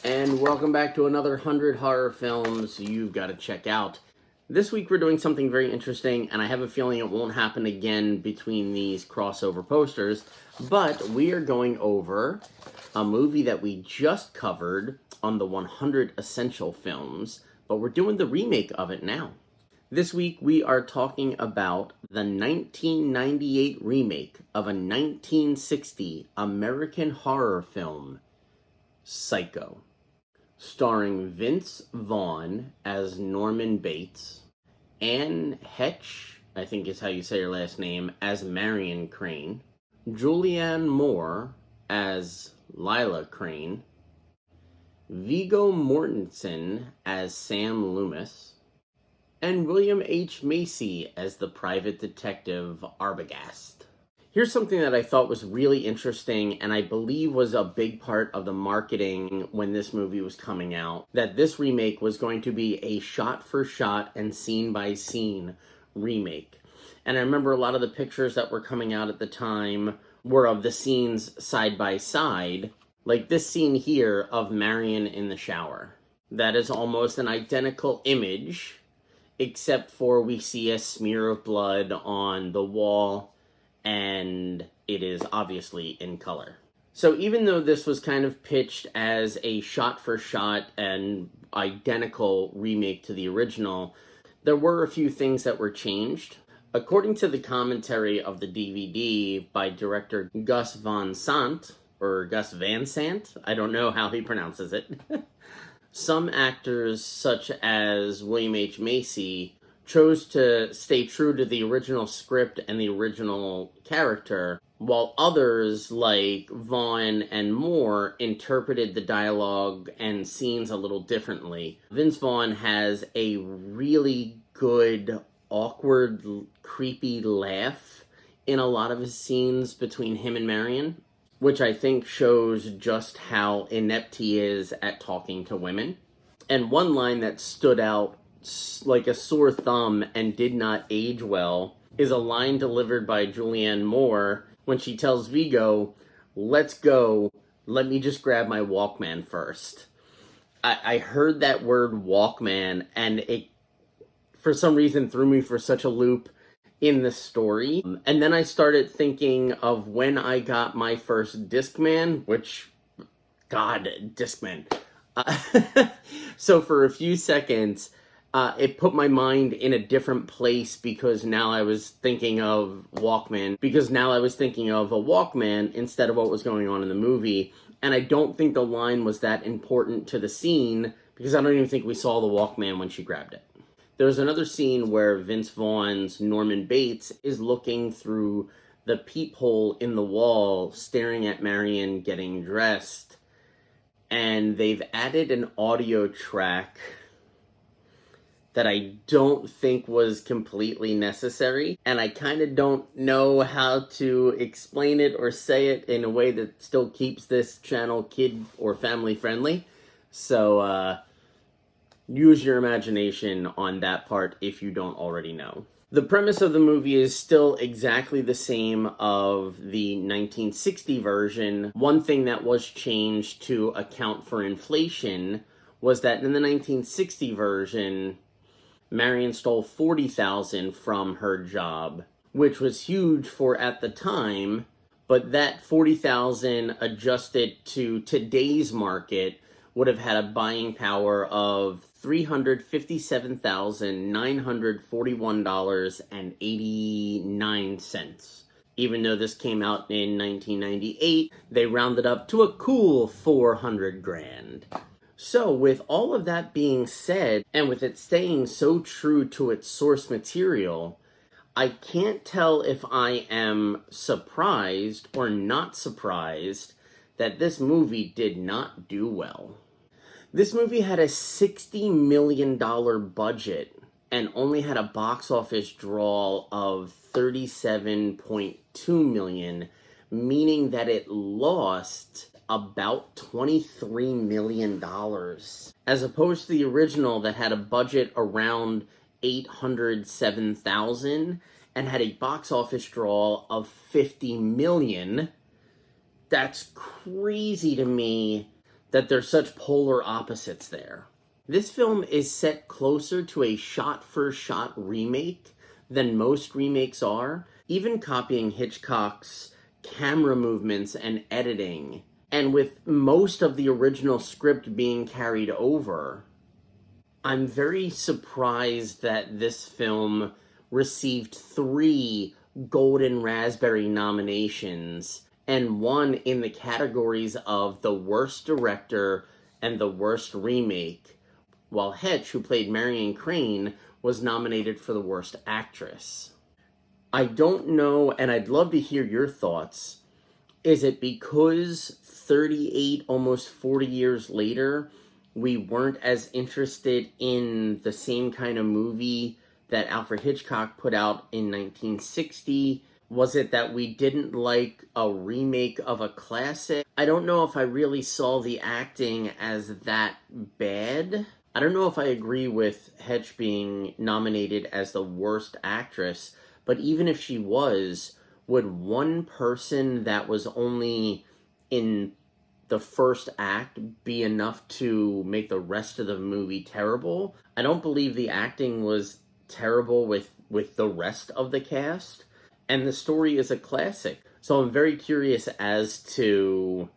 And welcome back to another 100 horror films you've got to check out. This week we're doing something very interesting, and I have a feeling it won't happen again between these crossover posters, but we are going over a movie that we just covered on the 100 Essential Films, but we're doing the remake of it now. This week we are talking about the 1998 remake of a 1960 American horror film, Psycho. Starring Vince Vaughn as Norman Bates, Anne Heche, I think is how you say her last name, as Marion Crane, Julianne Moore as Lila Crane, Viggo Mortensen as Sam Loomis, and William H. Macy as the private detective Arbogast. Here's something that I thought was really interesting, and I believe was a big part of the marketing when this movie was coming out, that this remake was going to be a shot-for-shot and scene-by-scene remake. And I remember a lot of the pictures that were coming out at the time were of the scenes side-by-side, like this scene here of Marion in the shower. That is almost an identical image, except for we see a smear of blood on the wall, and it is obviously in color. So even though this was kind of pitched as a shot-for-shot and identical remake to the original, there were a few things that were changed. According to the commentary of the DVD by director Gus Van Sant, or Gus Van Sant, I don't know how he pronounces it, some actors such as William H. Macy chose to stay true to the original script and the original character, while others, like Vaughn and Moore, interpreted the dialogue and scenes a little differently. Vince Vaughn has a really good, awkward, creepy laugh in a lot of his scenes between him and Marion, which I think shows just how inept he is at talking to women. And one line that stood out like a sore thumb and did not age well is a line delivered by Julianne Moore when she tells Viggo, "Let's go, let me just grab my Walkman first." I heard that word Walkman, and it for some reason threw me for such a loop in the story. And then I started thinking of when I got my first Discman, which, God, Discman. So for a few seconds, it put my mind in a different place because now I was thinking of Walkman, a Walkman instead of what was going on in the movie. And I don't think the line was that important to the scene because I don't even think we saw the Walkman when she grabbed it. There's another scene where Vince Vaughn's Norman Bates is looking through the peephole in the wall, staring at Marion getting dressed. And they've added an audio track that I don't think was completely necessary, and I kind of don't know how to explain it or say it in a way that still keeps this channel kid or family friendly. So use your imagination on that part if you don't already know. The premise of the movie is still exactly the same of the 1960 version. One thing that was changed to account for inflation was that in the 1960 version, Marion stole $40,000 from her job, which was huge for at the time, but that $40,000 adjusted to today's market would have had a buying power of $357,941.89. Even though this came out in 1998, they rounded up to a cool $400,000. So, with all of that being said, and with it staying so true to its source material, I can't tell if I am surprised or not surprised that this movie did not do well. This movie had a $60 million budget and only had a box office draw of $37.2 million, meaning that it lost about $23 million, as opposed to the original that had a budget around $807,000 and had a box office draw of $50 million. That's crazy to me that there's such polar opposites there. This film is set closer to a shot-for-shot remake than most remakes are, even copying Hitchcock's camera movements and editing, and with most of the original script being carried over. I'm very surprised that this film received 3 Golden Raspberry nominations and won in the categories of the worst director and the worst remake, while Hetch, who played Marion Crane, was nominated for the worst actress. I don't know, and I'd love to hear your thoughts. Is it because 38, almost 40 years later, we weren't as interested in the same kind of movie that Alfred Hitchcock put out in 1960? Was it that we didn't like a remake of a classic? I don't know if I really saw the acting as that bad. I don't know if I agree with Hetch being nominated as the worst actress, but even if she was, would one person that was only in the first act be enough to make the rest of the movie terrible? I don't believe the acting was terrible with the rest of the cast, and the story is a classic. So I'm very curious as to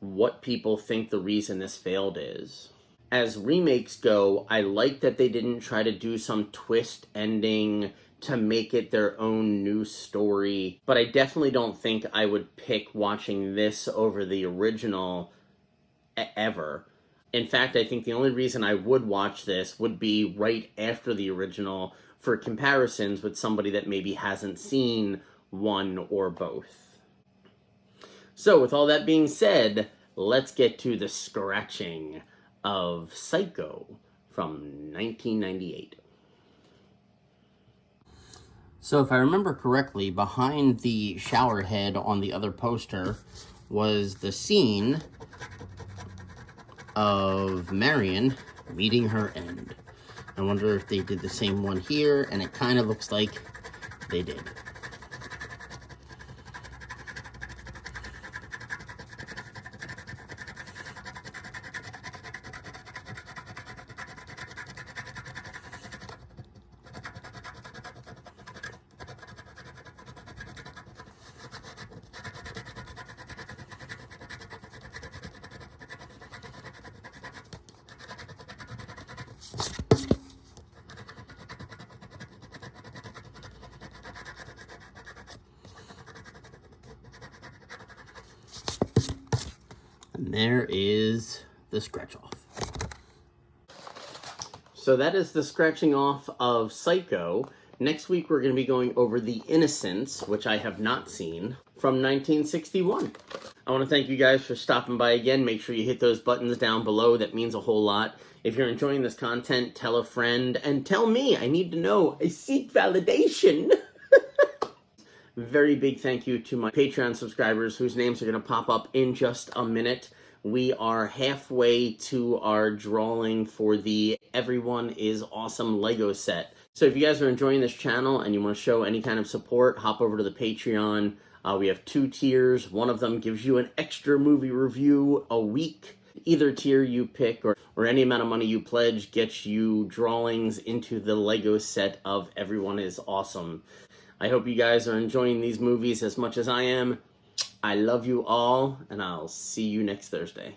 what people think the reason this failed is. As remakes go, I like that they didn't try to do some twist ending to make it their own new story, but I definitely don't think I would pick watching this over the original ever. In fact, I think the only reason I would watch this would be right after the original for comparisons with somebody that maybe hasn't seen one or both. So with all that being said, let's get to the scratching of Psycho from 1998. So if I remember correctly, behind the shower head on the other poster was the scene of Marion meeting her end. I wonder if they did the same one here, and it kind of looks like they did. And there is the scratch off. So that is the scratching off of Psycho. Next week we're going to be going over The Innocents, which I have not seen, from 1961. I want to thank you guys for stopping by again. Make sure you hit those buttons down below. That means a whole lot. If you're enjoying this content, tell a friend, and tell me. I need to know. I seek validation. Very big thank you to my Patreon subscribers whose names are going to pop up in just a minute. We are halfway to our drawing for the Everyone is Awesome Lego set. So if you guys are enjoying this channel and you want to show any kind of support, hop over to the Patreon. We have 2 tiers. One of them gives you an extra movie review a week. Either tier you pick or any amount of money you pledge gets you drawings into the Lego set of Everyone is Awesome. I hope you guys are enjoying these movies as much as I am. I love you all, and I'll see you next Thursday.